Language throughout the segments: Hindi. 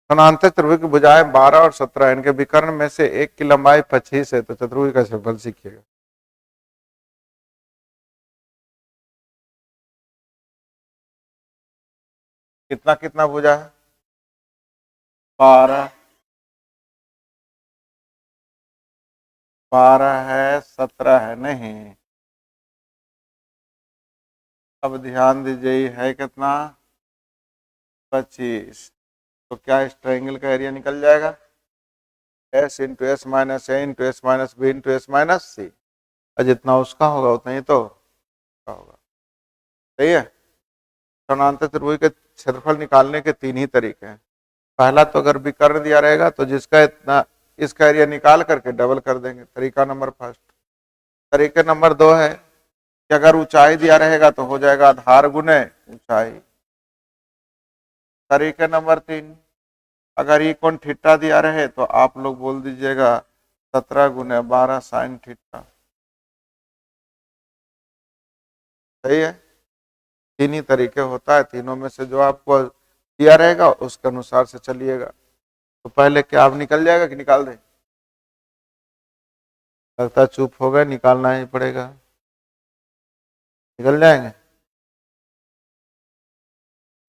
समानांतर चतुर्भुज की भुजाएं 12 और 17, इनके विकर्ण में से एक की लंबाई 25 है, तो चतुर्भुज का क्षेत्रफल सीखिएगा। कितना कितना भुजा है? 12, 12 है, 17 है नहीं। अब ध्यान दीजिए, ये है कितना? 25। तो क्या इस ट्रायंगल का एरिया निकल जाएगा? S into S minus A into S minus B into S minus C, और जितना उसका होगा उतना ही तो का होगा। सही है। समानांतर त्रिभुज के क्षेत्रफल निकालने के 3 ही तरीके हैं। पहला तो अगर विकर्ण दिया रहेगा तो जिसका इतना, इसका एरिया निकाल करके डबल कर देंगे, तरीका नंबर फर्स्ट। तरीके नंबर 2 है कि अगर ऊंचाई दिया रहेगा तो हो जाएगा आधार गुने ऊंचाई। तरीके नंबर 3, अगर ये कोण थीटा दिया रहे तो आप लोग बोल दीजिएगा 17 गुने 12 साइन थीटा। सही है। 3 ही तरीके होता है, तीनों में से जो आपको दिया रहेगा उसके अनुसार से चलिएगा। तो पहले क्या आप निकल जाएगा कि निकाल दें? लगता है चुप हो गए, निकालना ही पड़ेगा। निकल जाएंगे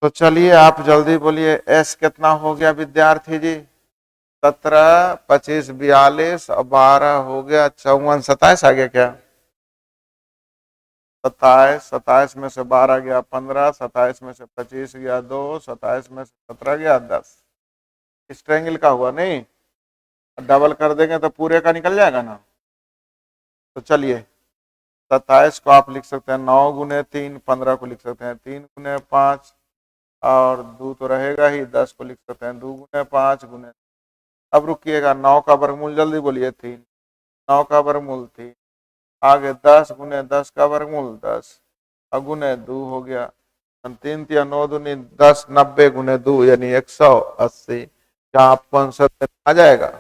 तो चलिए आप जल्दी बोलिए, एस कितना हो गया विद्यार्थी जी? 17, 25, 42 और 12 हो गया 54, 27 आ गया क्या? 27, 27 में से 12 गया 15, 27 में से 25 गया 2, 27 में से 17 गया 10। इस ट्रायंगल का हुआ नहीं? डबल कर देंगे तो पूरे का निकल जाएगा ना। तो चलिए 27 को आप लिख सकते हैं 9 गुने 3, 15 को लिख सकते हैं 3 गुने 5, और 2 तो रहेगा ही, 10 को लिख सकते हैं 2 गुने 5 गुने। अब रुकिएगा, 9 का वर्गमूल जल्दी बोलिए 3, 9 का वर्गमूल 3, आगे 10 गुने 10 का वर्गमूल 10, गुने 2 हो गया, 3 तिया 9 दूनी 10, 90 गुने 2 यानी 180। क्या आपको आंसर आ जाएगा?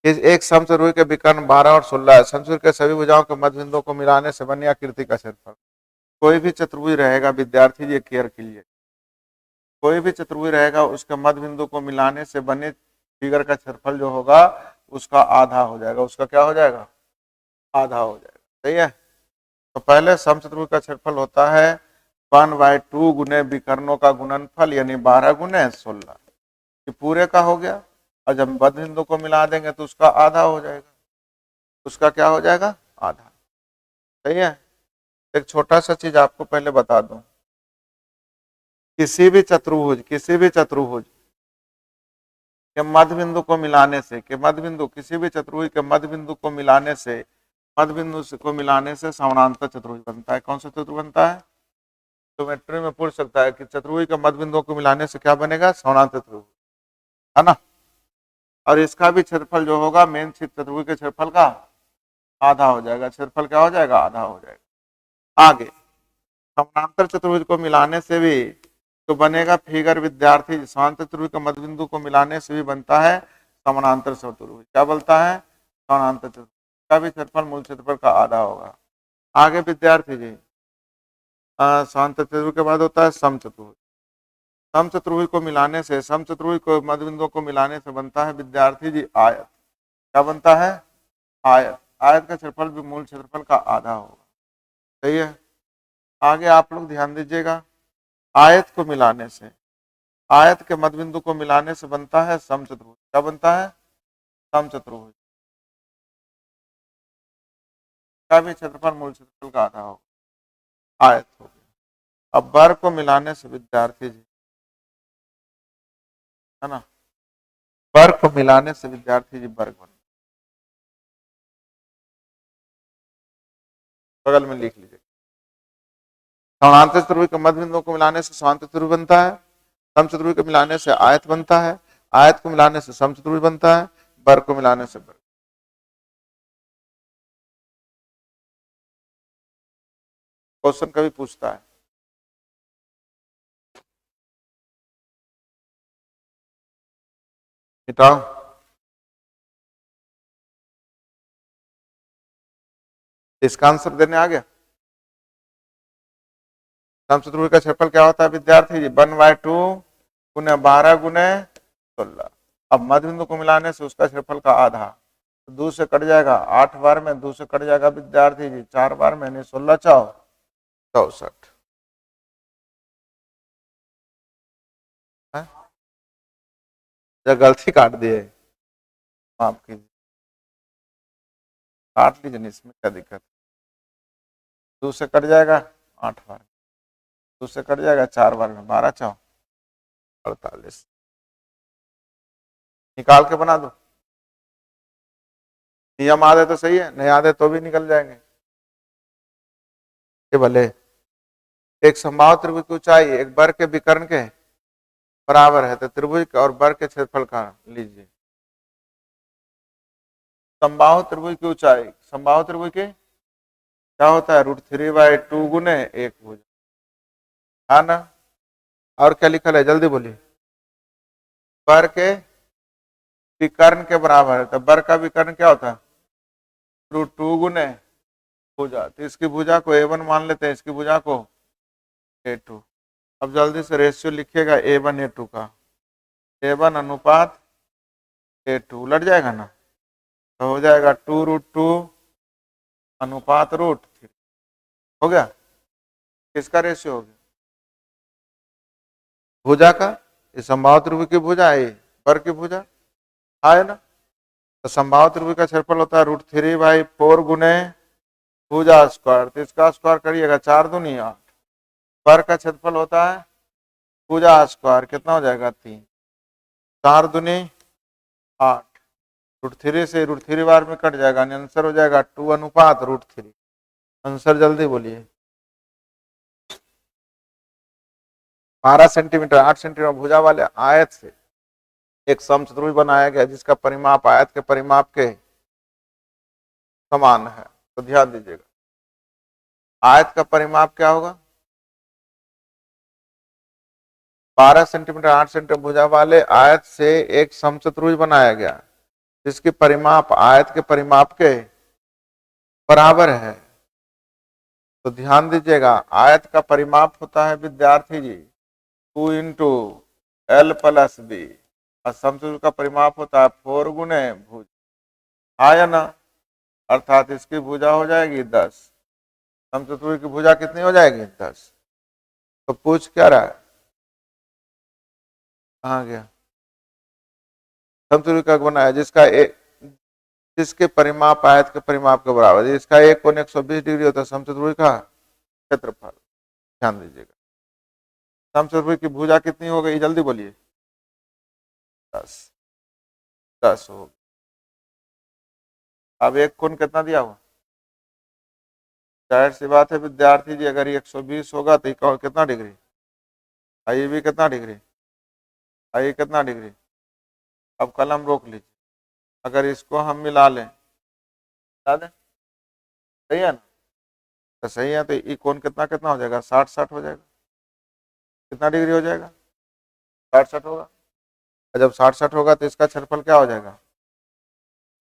इस एक समचतुर्भुज के विकर्ण 12 और 16 है। समचतुर्भुज के सभी भुजाओं के मध्य बिंदुओं को मिलाने से बनी आकृति का क्षेत्रफल। कोई भी चतुर्भुज रहेगा विद्यार्थी जी, केयर कीजिए, कोई भी चतुर्भुज रहेगा उसके मध्य बिंदु को मिलाने से बने फिगर का क्षेत्रफल जो होगा उसका आधा हो जाएगा। उसका क्या हो जाएगा? आधा हो जाएगा। सही है। तो पहले समचतुर्भुज का क्षेत्रफल होता है 1/2 गुने विकर्णों का गुणनफल यानी 12 गुने 16। ये पूरे का हो गया, और जब मध्य बिंदु को मिला देंगे तो उसका आधा हो जाएगा। उसका क्या हो जाएगा? आधा। सही है। एक छोटा सा चीज आपको पहले बता दूं, किसी भी चतुर्भुज के मध्य बिंदु को मिलाने से, के मध्य बिंदु, किसी भी चतुर्भुज के मध्य बिंदु को मिलाने से, मध्य बिंदु को मिलाने से समानांतर चतुर्भुज बनता है। कौन सा चतुर्भुज बनता है? तो मैट्रिक में पूछ सकता है कि चतुर्भुज के मध्य बिंदु को मिलाने से क्या बनेगा? समानांतर चतुर्भुज, है ना। और इसका भी क्षेत्रफल जो होगा मेन चतुर्भुज के क्षेत्रफल का आधा हो जाएगा। क्षेत्रफल क्या हो जाएगा? आधा हो जाएगा। आगे समानांतर चतुर्भुज को मिलाने से भी तो बनेगा फिगर विद्यार्थी, समानांतर चतुर्भुज के मध्य बिंदु को मिलाने से भी बनता है समानांतर चतुर्भुज। क्या बोलता है? समानांतर चतुर्भुज का भी क्षेत्रफल मूल क्षेत्रफल का आधा होगा। आगे विद्यार्थी जी, समानांतर चतुर्भुज के बाद होता है समचतुर्भुज। समचतुर्भुज को मिलाने से, समचतुर्भुज को मध्य बिंदु को मिलाने से बनता है विद्यार्थी जी आयत। क्या बनता है? आयत। आयत का क्षेत्रफल भी मूल क्षेत्रफल का आधा होगा। सही है। आगे आप लोग ध्यान दीजिएगा, आयत को मिलाने से, आयत के मध्य बिंदु को मिलाने से बनता है समचतुर्भुज। क्या बनता है? समचतुर्भुज का भी क्षेत्रफल मूल क्षेत्रफल का आधा होगा। आयत हो गया। अब वर्ग को मिलाने से विद्यार्थी जी, है ना, वर्ग को मिलाने से विद्यार्थी जी वर्ग बन, बगल में लिख लीजिए। समानांतर चतुर्भुज के मध्य बिंदुओं को मिलाने से समांतर चतुर्भुज बनता है, समचतुर्भुज को मिलाने से आयत बनता है, आयत को मिलाने से समचतुर्भुज बनता है, वर्ग को मिलाने से वर्ग। क्वेश्चन कभी पूछता है। मिटाओ। इसका आंसर देने आ गया। समचतुर्भुज का क्षेत्रफल क्या होता है विद्यार्थी जी? 1/2 गुने 12 गुने 16। अब मध्य बिंदु को मिलाने से उसका क्षेत्रफल का आधा, तो 2 से कट जाएगा, 8 बार में 2 से कट जाएगा विद्यार्थी जी, 4 बार में, नहीं 16 4 64। जब गलती काट दिए माफ कीजिए, काट लीजिए, इसमें क्या दिक्कत। 2 से कट जाएगा 8 बार, 2 से कट जाएगा 4 बार में, 12 4 48। निकाल के बना दो, नियम आधे तो सही है, नहीं आधे तो भी निकल जाएंगे। ये भले एक समबाहु त्रिभुज की ऊंचाई एक वर्ग के विकर्ण के बराबर है, तो त्रिभुज और वर्ग के क्षेत्रफल का लीजिए। समबाहु त्रिभुज की ऊंचाई, समबाहु त्रिभुज के क्या होता है, √3/2 गुने 1 भुजा, है ना। और क्या लिखल है, जल्दी बोलिए। वर्ग के विकर्ण के बराबर है, तो वर्ग का विकर्ण क्या होता है, √2 गुने भुजा, तो इसकी भुजा को A1 मान लेते हैं, इसकी भुजा को A2। अब जल्दी से रेशियो लिखिएगा A1 A2 का, A1 अनुपात A2 उलट जाएगा ना, तो हो जाएगा 2√2 अनुपात √3। हो गया, किसका रेशियो हो गया, भुजा का। ये समबाहु त्रिभुज की भुजा है, वर्ग की भुजा है ना। तो समबाहु त्रिभुज का क्षेत्रफल होता है √3/4 गुने भुजा स्क्वायर, तो इसका स्क्वायर करिएगा 4 दूनी 8। वर्ग का क्षेत्रफल होता है भुजा स्क्वायर, कितना हो जाएगा 3, 4 दूनी 8, √3 से √3 बार में कट जाएगा, आंसर हो जाएगा 2 अनुपात √3। आंसर जल्दी बोलिए। 12 सेंटीमीटर 8 सेंटीमीटर भुजा वाले आयत से एक समचतुर्भुज बनाया गया जिसका परिमाप आयत के परिमाप के समान है। तो ध्यान दीजिएगा, आयत का परिमाप क्या होगा, 12 सेंटीमीटर 8 सेंटीमीटर भुजा वाले आयत से एक समचतुर्भुज बनाया गया जिसकी परिमाप आयत के परिमाप के बराबर है। तो ध्यान दीजिएगा, आयत का परिमाप होता है विद्यार्थी जी 2 इंटू L + B, और समचतुर्भुज का परिमाप होता है 4 गुने भुज, आया ना। अर्थात इसकी भुजा हो जाएगी 10, समचतुर्भुज की भुजा कितनी हो जाएगी 10। तो पूछ क्या रहा है, कहाँ गया, समचतुर्भुज का बनाया जिसके परिमाप आयत के परिमाप के बराबर, इसका एक कोण 120 डिग्री होता है, समचतुर्भुज का क्षेत्रफल। ध्यान दीजिएगा, समचतुर्भुज की भुजा कितनी हो गई, जल्दी बोलिए, 10 10 हो गई। अब एक कोण कितना दिया हुआ, जाहिर सी बात है विद्यार्थी जी, अगर ये 120 होगा तो ये कितना डिग्री, आइए भी कितना डिग्री, आइए कितना डिग्री। अब कलम रोक लीजिए, अगर इसको हम मिला लें, सही है ना, तो सही है, तो ये कोण कितना कितना हो जाएगा, 60 60 हो जाएगा, कितना डिग्री हो जाएगा, 60 60 होगा। और जब 60 60 होगा तो इसका क्षेत्रफल क्या हो जाएगा,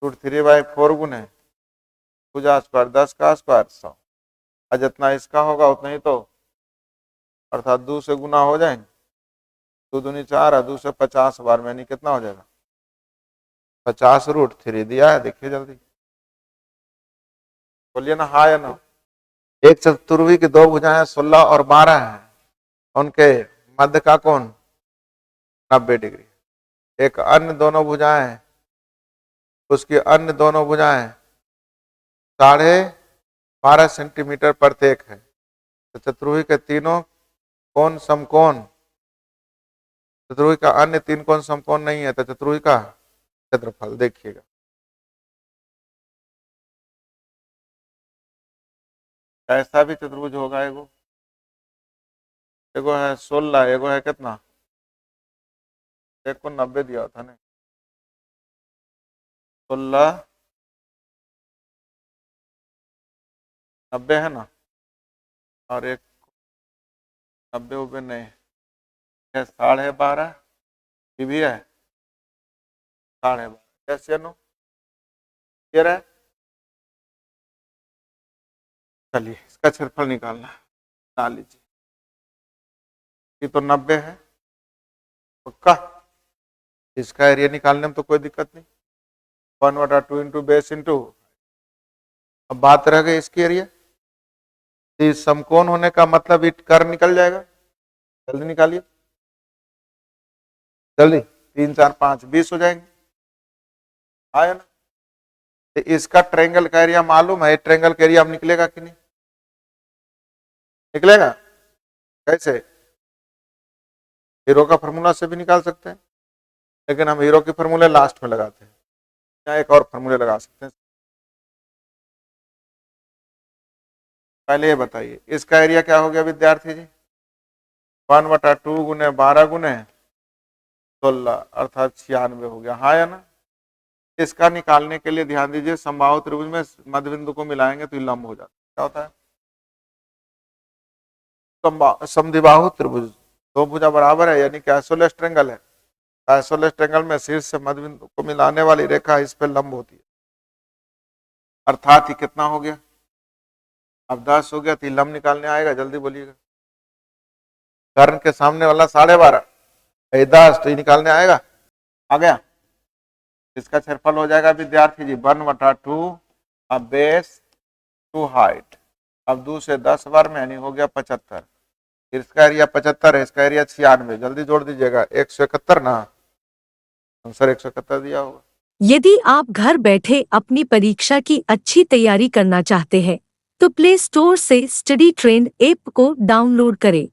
√3/4 गुने भुजा स्क्वायर, 10 का स्क्वायर 100, और जितना इसका होगा उतना ही, तो अर्थात 2 से गुना हो जाएंगे, 2 दूनी 4 और 2 से 50 बार में, नहीं कितना हो जाएगा 50√3 दिया है, देखिए जल्दी बोलिए ना, हाँ या ना। एक चतुर्भुज की दो भुजाएं 16 और 12 है, उनके मध्य का कोण 90 डिग्री। एक अन्य दोनों भुजाएं, उसकी अन्य दोनों भुजाएं 12.5 सेंटीमीटर प्रत्येक है, तो चतुर्भुज के तीनों कोण समकोण, चतुर्भुज का अन्य 3 कोण समकोण नहीं है, तो चतुर्भुज का क्षेत्रफल देखिएगा। ऐसा भी चतुर्भुज होगा, एगो है 16, एगो है कितना, एक को 90 दिया था ना, 16 90 है ना, और एक 90 उबे नहीं है, 12.5 ये भी है, 12.5 कैसे नो ये रहा है। चलिए इसका क्षेत्रफल निकालना, निकाल लीजिए, ये तो 90 है पक्का, इसका एरिया निकालने में तो कोई दिक्कत नहीं, 1/2 इंटू बेस इंटू, अब बात रह गई इसकी एरिया। इस समकोण होने का मतलब इट कर निकल जाएगा, जल्दी निकालिए जल्दी, 3 4 5 20 हो जाएंगे, आया ना। तो इसका ट्रायंगल का एरिया मालूम है, ट्रायंगल का एरिया अब निकलेगा कि नहीं निकलेगा? कैसे? हीरो का फॉर्मूला से भी निकाल सकते हैं, लेकिन हम हीरो के फॉर्मूले लास्ट में लगाते हैं, या एक और फॉर्मूले लगा सकते हैं। पहले ये बताइए इसका एरिया क्या हो गया विद्यार्थी जी? 1/2 गुने 12 गुने 16 अर्थात 96 हो गया, हाँ या ना। इसका निकालने के लिए ध्यान दीजिए, समबाहु त्रिभुज में मध्य बिंदु को मिलाएंगे तो ये लंब हो जाता है। क्या होता है? समद्विबाहु त्रिभुज, दो भुजा बराबर है यानी कि आइसोलेस ट्रायंगल है। आइसोलेस ट्रायंगल में शीर्ष से मध्य बिंदु को मिलाने वाली रेखा इस पे लंब होती है, अर्थात ये कितना हो गया? अब 10 हो गया, तो लंब निकालने आएगा, जल्दी बोलिएगा। कर्ण के सामने वाला 12.5, 10 तो ये निकालने आएगा, आ गया। इसका क्षेत्रफल हो जाएगा विद्यार्थी जी 1/2 अब बेस टू हाइट, अब 2 से 10 बार में यानी हो गया 75। इसका एरिया 75 है, इसका एरिया 96, जल्दी जोड़ दीजिएगा, 171 ना आंसर 171 दिया होगा। यदि आप घर बैठे अपनी परीक्षा की अच्छी तैयारी करना चाहते हैं तो प्ले स्टोर से स्टडी ट्रेंड ऐप को डाउनलोड करें।